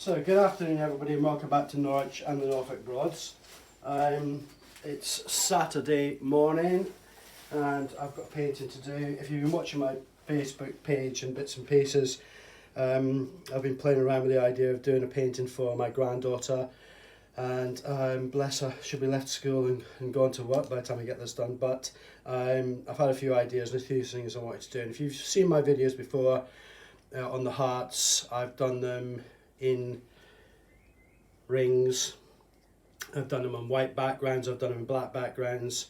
So good afternoon everybody and welcome back to Norwich and the Norfolk Broads. It's Saturday morning and I've got painting to do. If you've been watching my Facebook page and bits and pieces, I've been playing around with the idea of doing a painting for my granddaughter, and bless her, she'll be left school and gone to work by the time I get this done, but I've had a few ideas and a few things I wanted to do. And if you've seen my videos before on the hearts, I've done them in rings, I've done them on white backgrounds, I've done them in black backgrounds,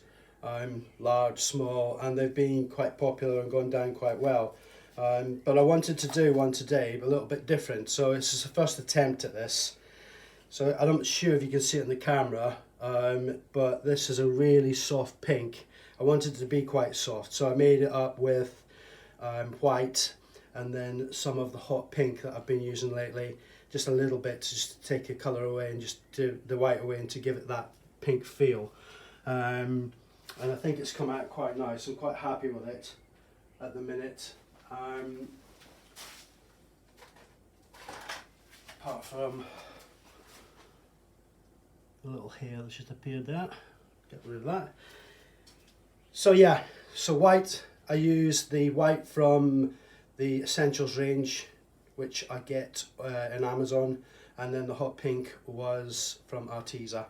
large, small, and they've been quite popular and gone down quite well. But I wanted to do one today, but a little bit different, so this is the first attempt at this. So I'm not sure if you can see it in the camera, but this is a really soft pink. I wanted it to be quite soft, so I made it up with white and then some of the hot pink that I've been using lately, just a little bit to just take the colour away and just do the white away and to give it that pink feel. And I think it's come out quite nice. I'm quite happy with it at the minute. Apart from the little hair that's just appeared there, get rid of that. So yeah, so white, I use the white from the Essentials range, which I get in Amazon, and then the hot pink was from Arteza.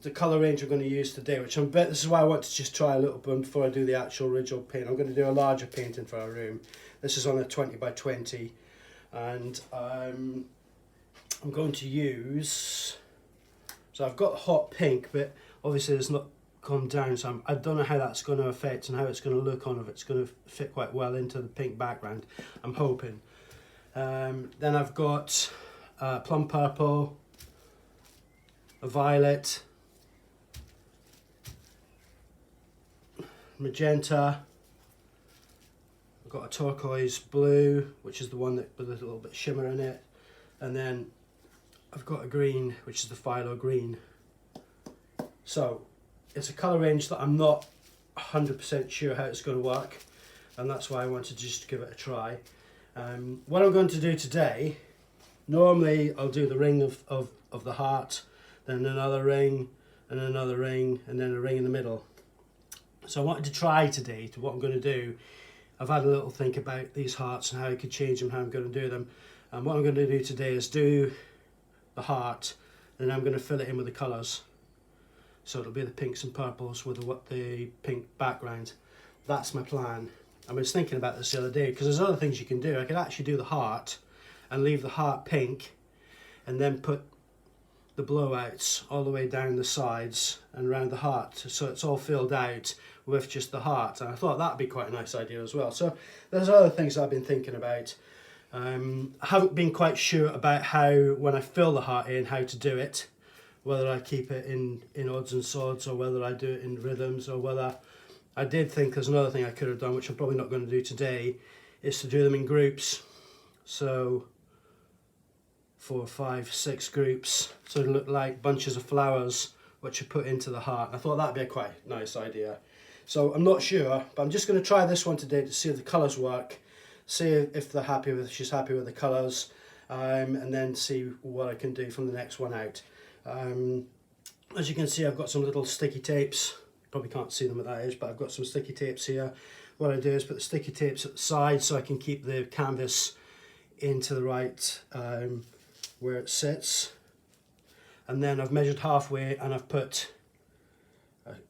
The colour range I'm going to use today, which this is why I want to just try a little bit before I do the actual original paint. I'm going to do a larger painting for our room. This is on a 20 by 20, and I'm going to use, so I've got hot pink, but obviously it's not come down, so I don't know how that's going to affect and how it's going to look on, if it's going to fit quite well into the pink background, I'm hoping. Then I've got plum purple, a violet, magenta, I've got a turquoise blue, which is the one that with a little bit of shimmer in it, and then I've got a green, which is the phthalo green. So it's a colour range that I'm not 100% sure how it's going to work, and that's why I wanted to just give it a try. What I'm going to do today, normally I'll do the ring of the heart, then another ring, and another ring, and then a ring in the middle. So I wanted to try today, to what I'm going to do. I've had a little think about these hearts and how I could change them, how I'm going to do them. And what I'm going to do today is do the heart, and I'm going to fill it in with the colours. So it'll be the pinks and purples with the pink background. That's my plan. I was thinking about this the other day, because there's other things you can do. I could actually do the heart and leave the heart pink, and then put the blowouts all the way down the sides and around the heart, so it's all filled out with just the heart. And I thought that'd be quite a nice idea as well. So there's other things I've been thinking about. I haven't been quite sure about how, when I fill the heart in, how to do it, whether I keep it in odds and sods, or whether I do it in rhythms, or whether I did think there's another thing I could have done, which I'm probably not going to do today, is to do them in groups. So 4, 5, 6 groups, so they look like bunches of flowers which are put into the heart. I thought that'd be a quite nice idea. So I'm not sure, but I'm just going to try this one today to see if the colours work, see if they're happy with, she's happy with the colours, and then see what I can do from the next one out. As you can see, I've got some little sticky tapes. Probably can't see them at that edge, but I've got some sticky tapes here. What I do is put the sticky tapes at the side so I can keep the canvas into the right where it sits. And then I've measured halfway, and I've put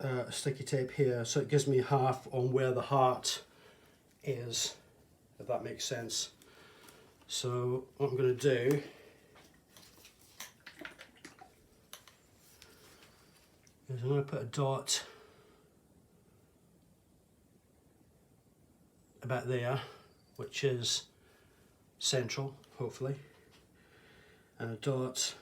a sticky tape here, so it gives me half on where the heart is, if that makes sense. So what I'm going to do is I'm going to put a dot about there, which is central, hopefully, and a dot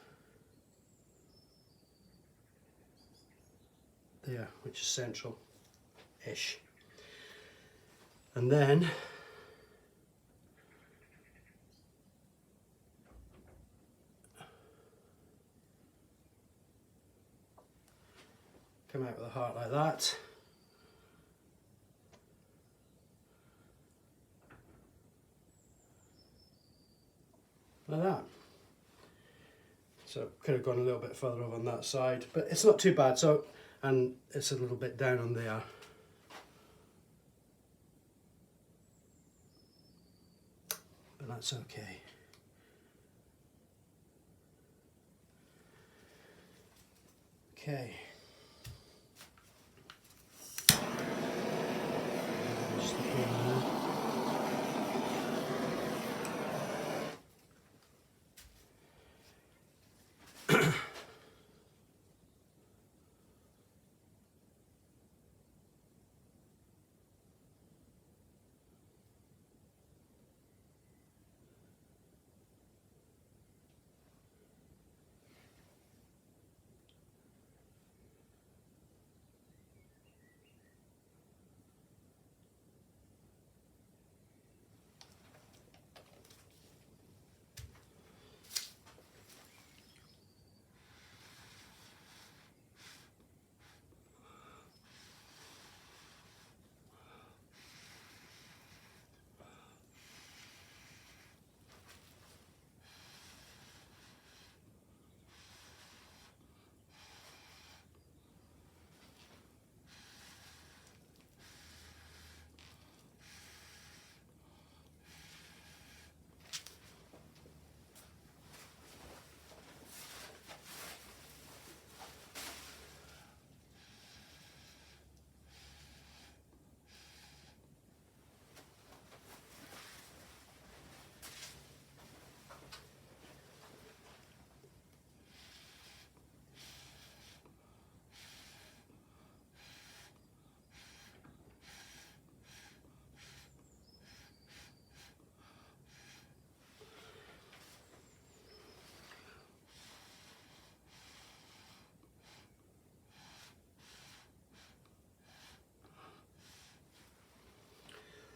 there, which is central-ish. And then come out with a heart like that. Like that. So could have gone a little bit further over on that side, but it's not too bad. So, and it's a little bit down on there. But that's okay. Okay.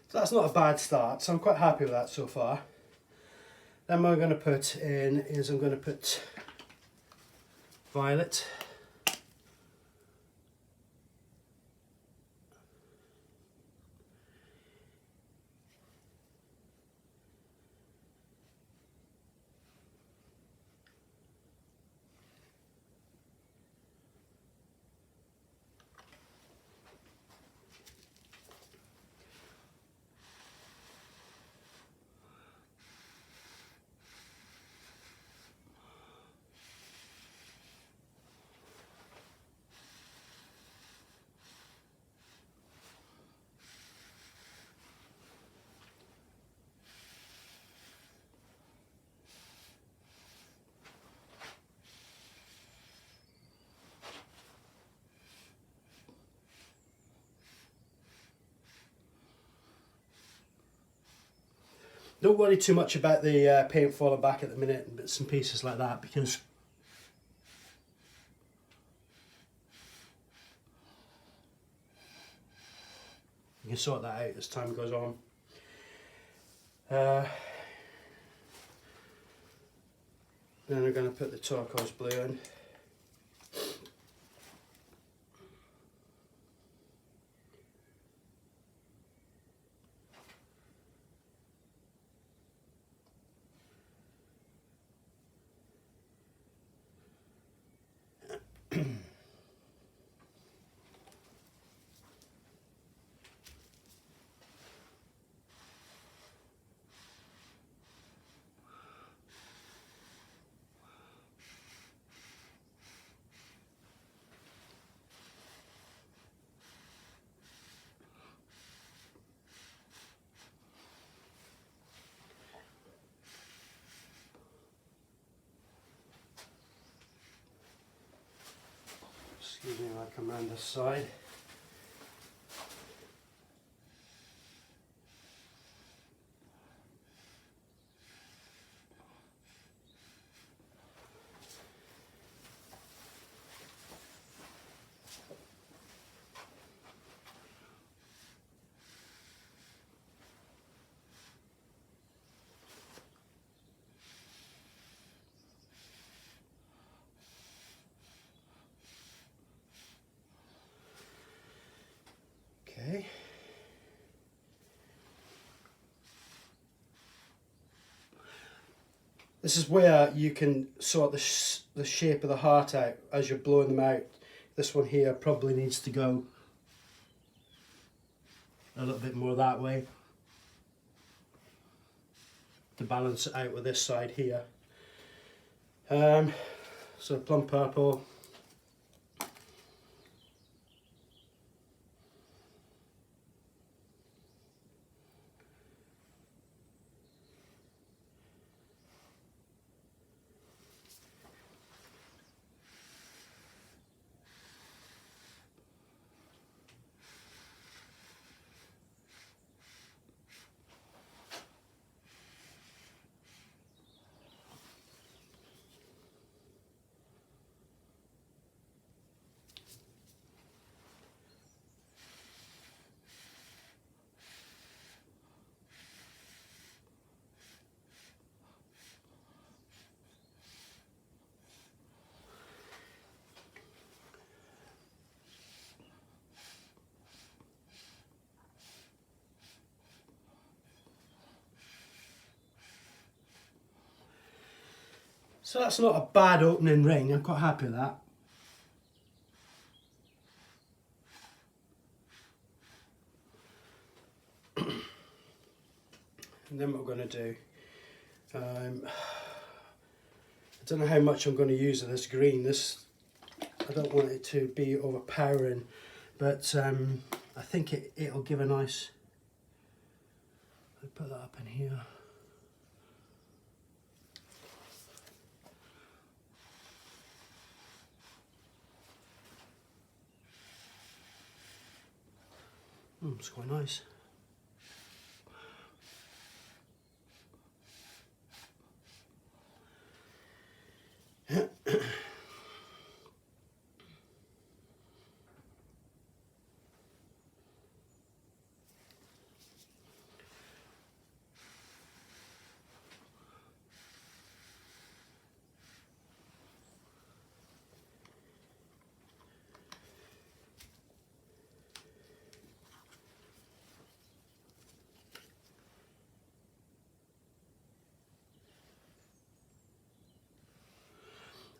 So that's not a bad start, so I'm quite happy with that so far. Then what I'm going to put in is I'm going to put violet. Don't worry too much about the paint falling back at the minute and bits and pieces like that, because you can sort that out as time goes on. Then I'm going to put the turquoise blue in. Excuse me while I come around this side. This is where you can sort the shape of the heart out as you're blowing them out. This one here probably needs to go a little bit more that way to balance it out with this side here. So plum purple. So that's not a bad opening ring, I'm quite happy with that. And then what we're going to do, I don't know how much I'm going to use of this green. I don't want it to be overpowering, but I think it'll give a nice, I'll put that up in here. It's quite nice.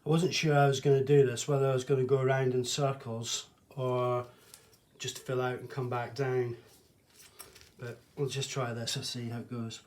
I wasn't sure I was going to do this, whether I was going to go around in circles or just fill out and come back down, but we'll just try this and see how it goes.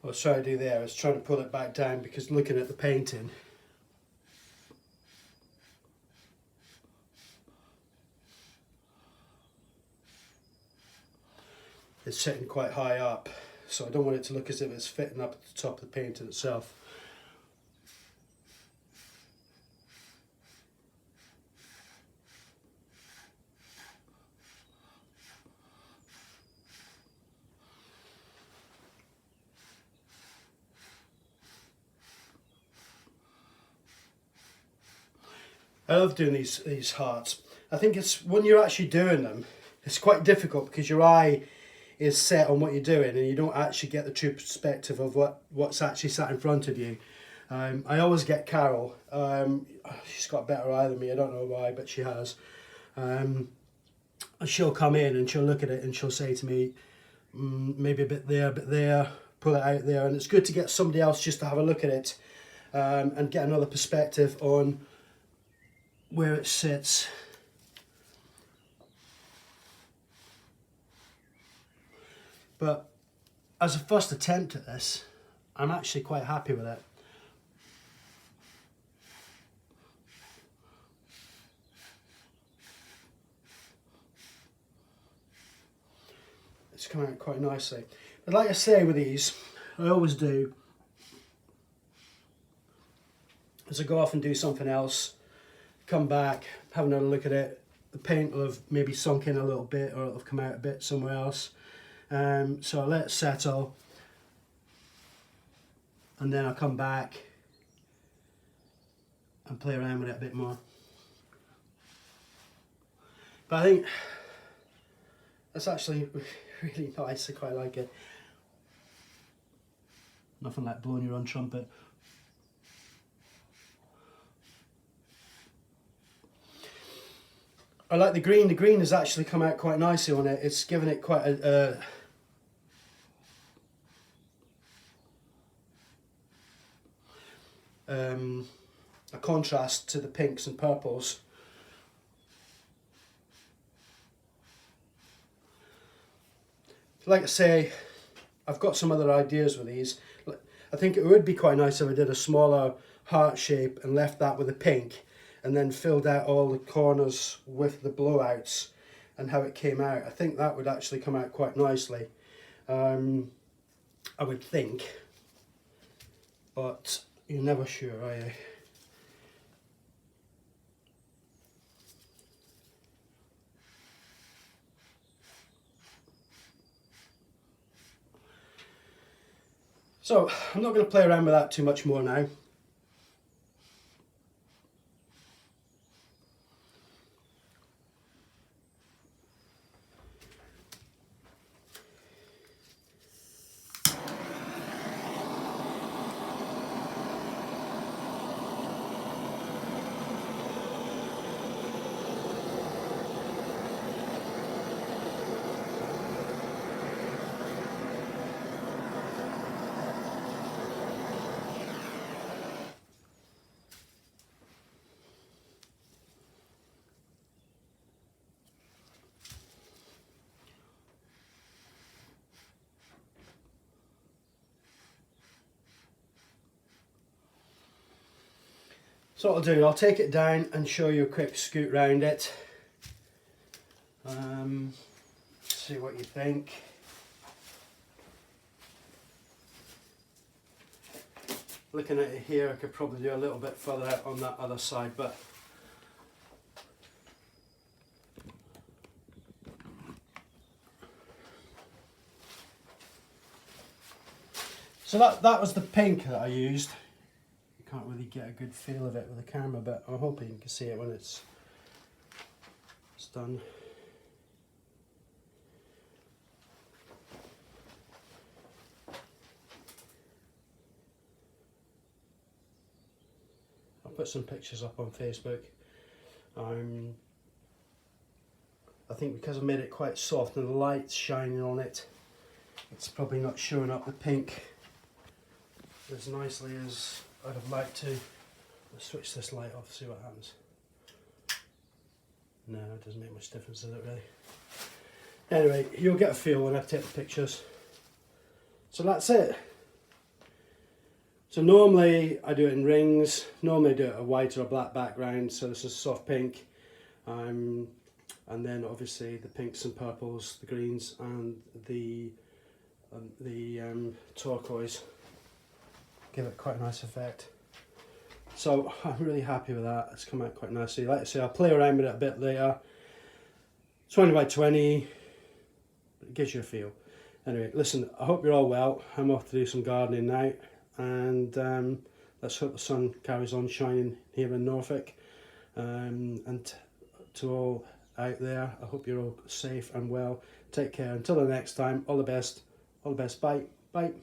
what I was trying to do there is trying to pull it back down, because looking at the painting, it's sitting quite high up, so I don't want it to look as if it's fitting up at the top of the painting itself. I love doing these hearts. I think it's when you're actually doing them, it's quite difficult because your eye is set on what you're doing and you don't actually get the true perspective of what's actually sat in front of you. I always get Carol. She's got a better eye than me. I don't know why, but she has. And she'll come in and she'll look at it and she'll say to me, maybe a bit there, pull it out there. And it's good to get somebody else just to have a look at it and get another perspective on where it sits. But as a first attempt at this, I'm actually quite happy with it. It's coming out quite nicely. But like I say with these, I always do, is I go off and do something else, come back, have another look at it, the paint will have maybe sunk in a little bit or it'll have come out a bit somewhere else. So I let it settle and then I'll come back and play around with it a bit more. But I think that's actually really nice. I quite like it. Nothing like blowing your own trumpet. I like the green. The green has actually come out quite nicely on it. It's given it quite a contrast to the pinks and purples. Like I say, I've got some other ideas with these. I think it would be quite nice if I did a smaller heart shape and left that with a pink and then filled out all the corners with the blowouts and how it came out. I think that would actually come out quite nicely. I would think, but you're never sure, are you? So I'm not going to play around with that too much more now. So what I'll do, I'll take it down and show you a quick scoot round it. See what you think. Looking at it here, I could probably do a little bit further out on that other side, but so that was the pink that I used. Can't really get a good feel of it with the camera, but I'm hoping you can see it when it's done. I'll put some pictures up on Facebook. I think because I made it quite soft and the light's shining on it, it's probably not showing up the pink as nicely as I'd have liked to. Let's switch this light off, see what happens. No, it doesn't make much difference, does it really? Anyway, you'll get a feel when I take the pictures. So that's it. So normally I do it in rings, normally I do it a white or a black background, so this is soft pink. And then obviously the pinks and purples, the greens and the turquoise give it quite a nice effect. So I'm really happy with that. It's come out quite nicely. Like I say, I'll play around with it a bit later. 20 by 20, it gives you a feel. Anyway, listen, I hope you're all well. I'm off to do some gardening now, and let's hope the sun carries on shining here in Norfolk. And to all out there, I hope you're all safe and well. Take care. Until the next time, all the best. All the best. Bye. Bye.